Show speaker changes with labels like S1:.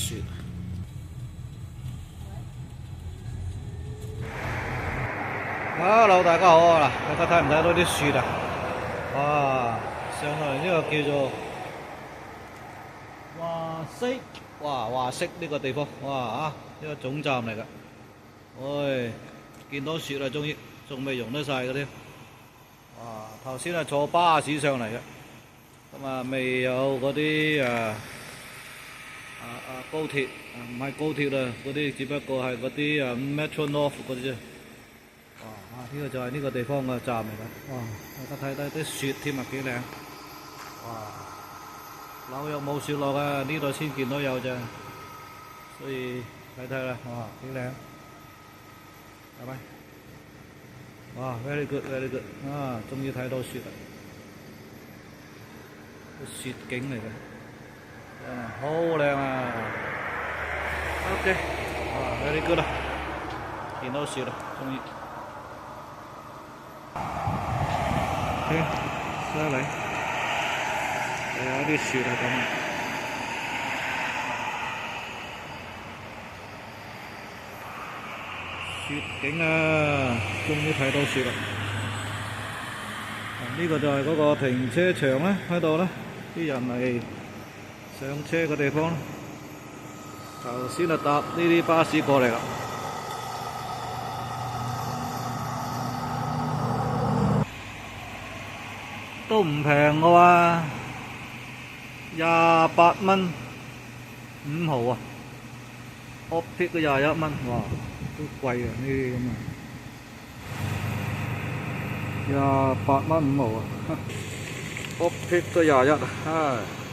S1: 雪。Hello，大家好啊！嗱，大家睇唔睇到啲雪啊？哇！上嚟呢個叫做華式呢個地方，哇啊！呢個總站嚟㗎。喂，見到雪啦，終於，仲未用得晒嗰啲。哇！頭先係坐巴士上嚟嘅，咁啊未有嗰啲高鐵，唔係高鐵啦，嗰啲只不過係嗰啲Metro North 嗰啲啫。哇！呢個就係呢個地方嘅站嚟㗎。哇！大家睇睇啲雪添啊，幾靚。哇！紐約冇雪落啊，呢度先見到有啫。所以睇睇啦，哇，幾靚。拜拜。哇 ，very good，very good， 啊，終於睇到雪啦，啲雪景嚟嘅，好靚啊 ！OK， 哇 ，very good 啦，見到雪啦，終於。OK， 犀利，有啲雪係咁。雪景啊，終於睇到雪啦！呢個就係嗰個停車場咧，喺度咧，啲人嚟上車嘅地方。頭先就搭呢啲巴士過嚟啦，都唔平嘅喎，28蚊5毫啊！off peak 都21蚊，哇！都貴啊！呢啲咁啊，28蚊5毫啊，off peak 都21啊，唉〜